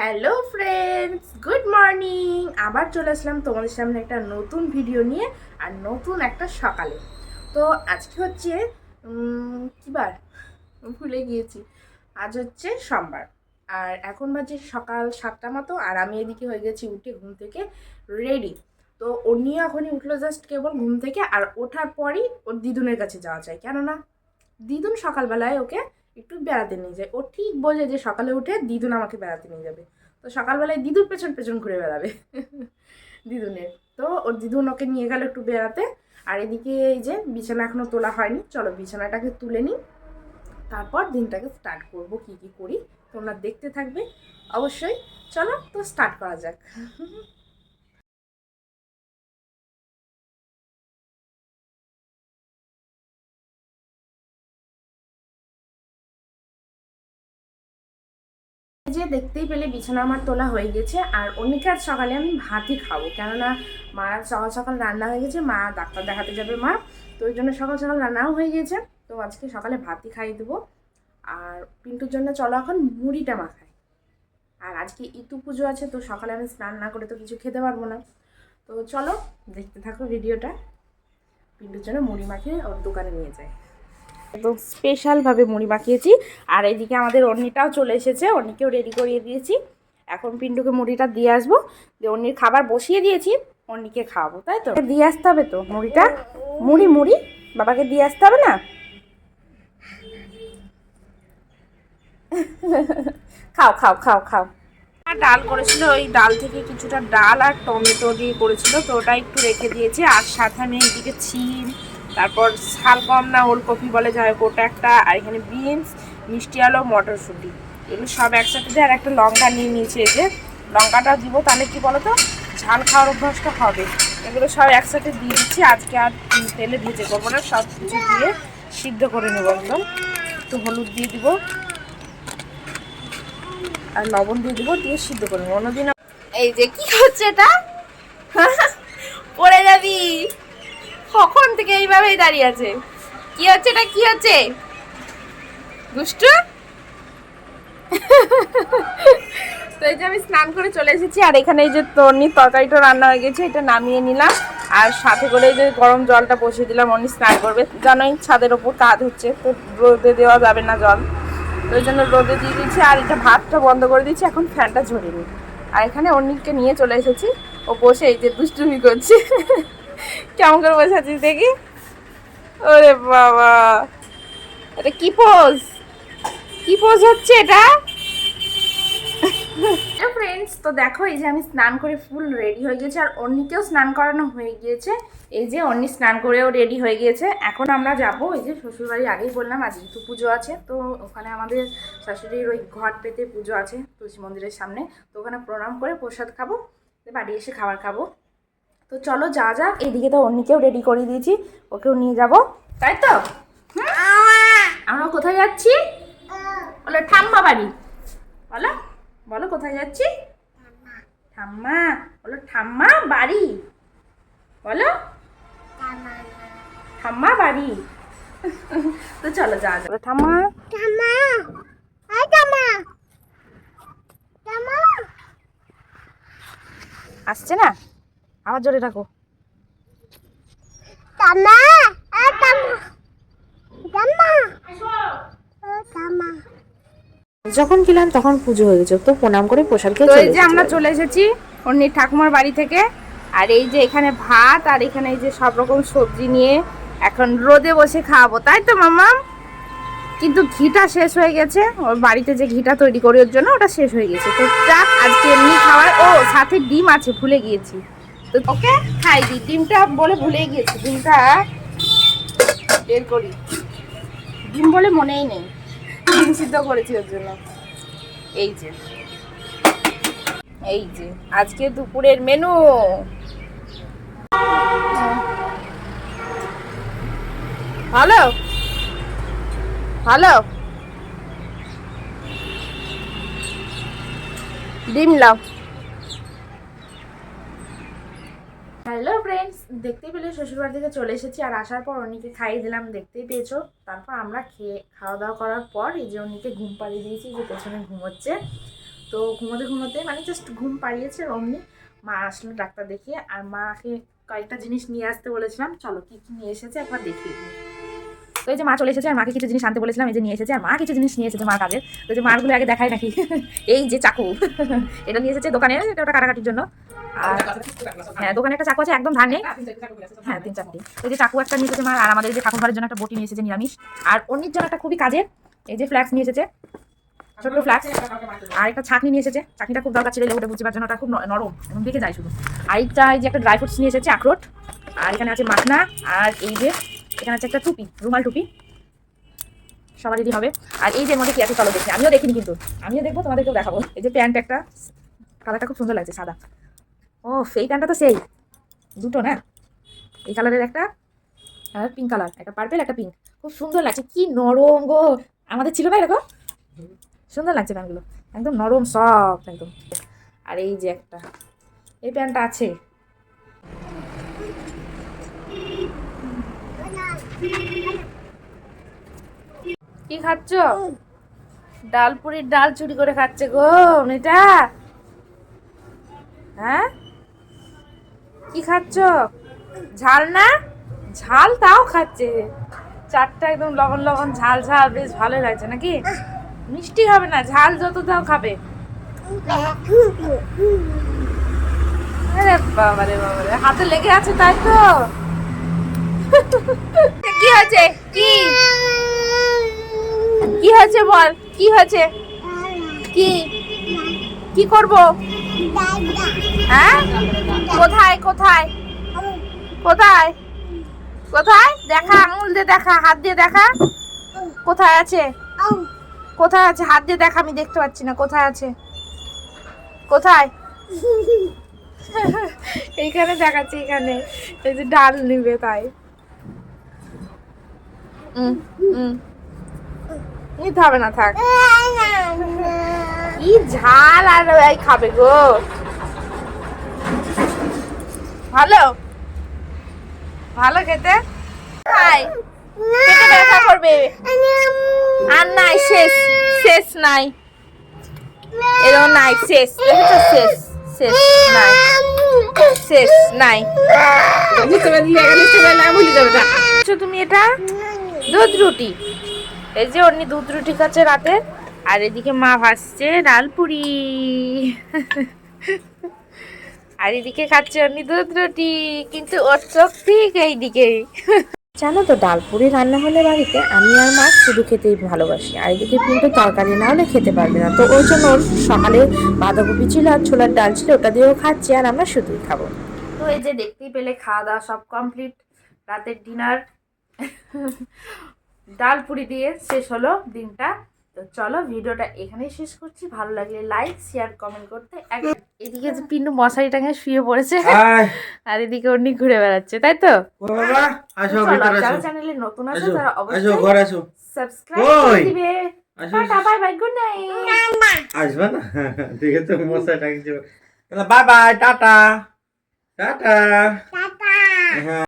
Hello friends, good morning. আবার চলে আসলাম তোমাদের সামনে একটা নতুন ভিডিও নিয়ে আর নতুন একটা সকালে। তো আজকে হচ্ছে কী বার ভুলে গিয়েছি। আজ হচ্ছে সোমবার আর এখন বাজে সকাল 7টা মতো। আর আমি এদিকে হয়ে গেছি উঠে ঘুম থেকে রেডি। তো ও নিয়ে এখনই উঠলো জাস্ট কেবল ঘুম থেকে। আর ওঠার পরই ওর দিদুনের কাছে যাওয়া চাই, কেননা দিদুন সকালবেলায় ওকে একটু বেড়াতে নিয়ে যায়। ও ঠিক বোঝে যে সকালে উঠে দিদুন আমাকে বেড়াতে নিয়ে যাবে। তো সকালবেলায় দিদুর পেছন পেছন ঘুরে বেড়াবে দিদুনের। তো ওর দিদুন ওকে নিয়ে গেল একটু বেড়াতে। আর এদিকে এই যে বিছানা এখনও তোলা হয়নি, চলো বিছানাটাকে তুলে নিই, তারপর দিনটাকে স্টার্ট করব। কি কি করি তোমরা দেখতে থাকবে অবশ্যই। চলো তো স্টার্ট করা যাক। যে দেখতেই পেলে বিছানা আমার তোলা হয়ে গেছে। আর অন্যকার সকালে আমি ভাতই খাবো, কেননা মা সকাল সকাল রান্না হয়ে গেছে, মা ডাক্তার দেখাতে যাবে মা, তো ওই জন্য সকাল সকাল রান্নাও হয়ে গেছে। তো আজকে সকালে ভাতই খাইয়ে দেবো। আর পিন্টুর জন্য চলো এখন মুড়িটা মাখাই। আর আজকে ইতু পুজো আছে, তো সকালে আমি স্নান না করে তো কিছু খেতে পারবো না। তো চলো দেখতে থাকো ভিডিওটা। পিন্টুর জন্য মুড়ি মাখিয়ে ওর দোকানে নিয়ে যায়, একদম স্পেশালভাবে মুড়ি মাখিয়েছি। আর এদিকে আমাদের অন্নিটাও চলে এসেছে, অন্নিকেও রেডি করিয়ে দিয়েছি। এখন পিন্টুকে মুড়িটা দিয়ে আসবো, যে অন্নির খাবার বসিয়ে দিয়েছি, অন্নিকে খাওয়াবো, তাই তো দিয়ে আসতে হবে। তো মুড়িটা মুড়ি মুড়ি বাবাকে দিয়ে আসতে হবে না? খাও খাও খাও খাও। ডাল করেছিল, ওই ডাল থেকে কিছুটা ডাল আর টমেটো দিয়ে করেছিল, তো ওটা একটু রেখে দিয়েছি। আর সাথে আমি এইদিকে ছিম, তারপর শালগম না ওলকপি বলে যাই হোক ওটা একটা, আর এখানে বিনস, মিষ্টি আলু, মটরশুঁটি, এগুলো সব একসাথে দিয়ে আর একটা লঙ্কা নিয়ে নিয়েছি। এই যে লঙ্কাটা দিব, তাহলে কি বলো তো ঝাল খাওয়ার অভ্যাসটা হবে। এগুলো সব একসাথে দিয়ে দিচ্ছি। আজকে আর তেলে ভেজে করবো না, সব কিছু দিয়ে সিদ্ধ করে নেবো একদম। একটু হলুদ দিয়ে দিব আর লবণ দিয়ে দিব, দিয়ে সিদ্ধ করে নেবো। অন্যদিন এই যে কি হচ্ছে এটা, পড়ে যাবি। কখন থেকে এইভাবেই দাঁড়িয়ে আছে। কি হচ্ছে এটা, কি হচ্ছে দুষ্টু? তো এই যে আমি স্নান করে চলে এসেছি। আর এখানে এই যে তর্নির তরকারিটা রান্না হয়ে গেছে, এটা নামিয়ে নিলাম। আর সাথে করে এই যে গরম জলটা বসিয়ে দিলাম, অন্য স্নান করবে। জানোই ছাদের ওপর কাজ হচ্ছে, তো রোদে দেওয়া যাবে না জল, তো ওই জন্য রোদে দিয়ে দিচ্ছি। আর এটা ভাতটা বন্ধ করে দিচ্ছি, এখন ফ্যানটা ঝরিয়ে নিই। আর এখানে অন্যকে নিয়ে চলে এসেছি, ও বসে এই যে দুষ্টুমি করছে। কেমন করে বসে আছিস দেখি। ওরে বাবা, এটা কি পোজ, কি পোজ হচ্ছে এটা? হ্যালো ফ্রেন্ডস, তো দেখো এই যে আমি স্নান করে ফুল রেডি হয়ে গেছে। আর অন্যকেও স্নান করানো হয়ে গিয়েছে। এই যে অন্য স্নান করেও রেডি হয়ে গিয়েছে। এখন আমরা যাব এই যে শ্বশুরবাড়ি, আগেই বললাম আজ ইতু পুজো আছে, তো ওখানে আমাদের শাশুড়ির ওই ঘর পেতে পুজো আছে তুলসী মন্দিরের সামনে। তো ওখানে প্রণাম করে প্রসাদ খাবো, বাড়ি এসে খাবার খাবো। তো চলো যা যাক। এইদিকে তো অন্যকেও রেডি করে দিয়েছি, ওকেও নিয়ে যাব, তাই তো। আমরা কোথায় যাচ্ছি বলো? ঠাম্মা বাড়ি। বলো বলো কোথায় যাচ্ছি? ঠাম্মা বলো, ঠাম্মা বাড়ি বলো, ঠাম্মা বাড়ি। তো চলো যা যাবে। ঠাম্মা ঠাম্মা ঠাম্মা ঠাম্মা আসছে না, আবার জোরে রাখো। ঠাম্মা ঠাম্মা ঠাম্মা ঠাম্মা। যখন গেলাম তখন পুজো হয়ে গেছে, তো প্রণাম করে প্রসাদ খেয়ে চলে এসেছি। আমরা চলে এসেছি অন্যের ঠাকুমার বাড়ি থেকে। আর এই যে এখানে ভাত, আর এখানে এই যে সব রকম সবজি নিয়ে এখন রোদে বসে খাওয়াবো, তাই তো মাম্মা? কিন্তু ঘিটা শেষ হয়ে গেছে, ওর বাড়িতে যে ঘিটা তৈরি করি ওর জন্য ওটা শেষ হয়ে গেছে। তো যাক আজকে এমনি খাওয়ার। ও সাথে ডিম আছে, ভুলে গিয়েছি, তো ওকে খাই দিই। ডিমটা বলে ভুলে গিয়েছি, ডিমটা বের করি। ডিম বলে মনেই নেই, ডিম সিদ্ধ করেছি ওর জন্য। এই যে এই যে আজকে দুপুরের মেনু। ভালো ভালো, ডিম লাও। হ্যালো ফ্রেন্ডস, দেখতেই পেলে শ্বশুরবাড়ি থেকে চলে এসেছি। আর আসার পর অনেকে খাইয়ে দিলাম, দেখতেই পেয়েছো। তারপর আমরা খাওয়া দাওয়া করার পর এই যে অনেকে ঘুম পাড়িয়ে দিয়েছি, যে পেছনে ঘুমোচ্ছে। তো ঘুমোতে ঘুমোতে মানে জাস্ট ঘুম পাড়িয়েছে অমনি মা আসলো ডাক্তার দেখিয়ে, আর মাকে কয়েকটা জিনিস নিয়ে আসতে বলেছিলাম, চলো কি কি নিয়ে এসেছে একবার দেখিয়ে দিই। তো এই যে মা চলে এসেছে, আর মাকে কিছু জিনিস আনতে বলেছিলাম, এই যে নিয়ে এসেছে, আর মা কিছু জিনিস নিয়ে এসেছে মার কাজের। তো যে মারগুলো আগে দেখায় নাকি এই যে চাকু এটা নিয়ে এসেছে দোকানে, এটা ওটা কাটাকাটির জন্য। আর হ্যাঁ দোকানে একটা চাকু আছে, একদম ধার নেই, হ্যাঁ 3-4টি। এই যে চাকু একটা নিয়ে এসেছে মার, আর আমাদের এই যে ঠাকুর ঘরের জন্য একটা বটি নিয়ে এসেছে নিরামিষ, আর অন্যের জন্য একটা খুবই কাজের এই যে ফ্ল্যাক্স নিয়ে এসেছে, ছোট্ট ফ্ল্যাক্স। আর একটা ছাঁকনি নিয়ে এসেছে, চাকনিটা খুব দরকার ছিল লেবুটা বুঝতে জন্য, ওটা খুব নরম এবং বেঁকে যায় শুধু। আর এইটা এই যে একটা ড্রাই ফ্রুটস নিয়ে এসেছে আখরোট, আর এখানে আছে মাখনা, আর এই যে এখানে আছে একটা টুপি, রুমাল টুপি সবারই হবে। আর এই যে মধ্যে কি আছে চলো দেখি, আমিও দেখিনি কিন্তু আমিও দেখবো, তোমাদেরকেও দেখাবো। এই যে প্যান্ট একটা, কালারটা খুব সুন্দর লাগছে সাদা। ও সেই প্যান্টটা তো সেই দুটো না, এই কালারের একটা আর পিঙ্ক কালার, একটা পার্পেল একটা পিঙ্ক, খুব সুন্দর লাগছে, কি নরম গো, আমাদের ছিল না এরকম, সুন্দর লাগছে প্যান্টগুলো, একদম নরম সফট একদম। আর এই যে একটা এই প্যান্টটা আছে, কি খাচ্ছ? ডাল পুরির ডাল চুরি করে খাচ্ছে গো মেয়েটা, হ্যাঁ কি খাচ্ছ? ঝাল না, ঝাল তাও খাচ্ছে, চারটা একদম লবণ লবণ ঝাল ঝাল, বেশ ভালোই লাগছে নাকি? মিষ্টি হবে না, ঝাল যত দাও খাবে। আরে বাবারে বাবারে, হাতে লেগে আছে তাই তো। কি হয়েছে, কি কি হয়েছে বল, কি হয়েছে, কি কি করব? হ্যাঁ কোথায় কোথায় কোথায় কোথায় দেখা, আঙুল দিয়ে দেখা, হাত দিয়ে দেখা, কোথায় আছে, কোথায় আছে, হাত দিয়ে দেখা, আমি দেখতে পাচ্ছি না, কোথায় আছে, কোথায়? এইখানে দেখাচ্ছে, এখানে এই যে ডাল নিবে তাই নিতে হবে না, থাক। কি ঝাল, আর এই খাবে গো, ভালো ভালো খেতে, খাই পেটে ব্যথা করবে, আর নাই শেষ, শেষ নাই এরকম নাই, শেষ শেষ শেষ নাই, শেষ নাই। তুমি এটা দুধ রুটি, এই যে অন্য দুধ রুটি খাচ্ছে রাতে, আর এদিকে মা ভাসছে ডাল পুরি, আর এদিকে খাচ্ছে অন্য দুধ রুটি, কিন্তু ওর চোখ ঠিক এইদিকেই। জানো তো ডালপুরি রান্না হলে বাড়িতে আমি আর মা শুধু খেতেই ভালোবাসি, আর এদিকে কিন্তু তরকারি না হলে খেতে পারবে না, তো ওই জন্য ওর সকালে বাঁধাকপি ছিল আর ছোলার ডাল ছিল, ওটা দিয়েও খাচ্ছি, আর আমরা শুধুই খাবো। তো এই যে দেখতেই পেলে খাওয়া দাওয়া সব কমপ্লিট, রাতের ডিনার ডালপুরি দিয়ে শেষ হলো দিনটা। তো চলো ভিডিওটা এখানেই শেষ করছি, ভালো লাগলে লাইক শেয়ার কমেন্ট করতে। এদিকে যে পিন্টু মশারি টাঙায় শুয়ে পড়েছে, আর এদিকে অন্য ঘুরে বেড়াচ্ছে, তাই তো? যারা চ্যানেলে নতুন আছে তারা অবশ্যই সাবস্ক্রাইব করে দিবে। Tata bye bye, good night. আসবে না ঠিক আছে, মশাই টাঙিয়েছে, বাই বাই, টাটা টাটা।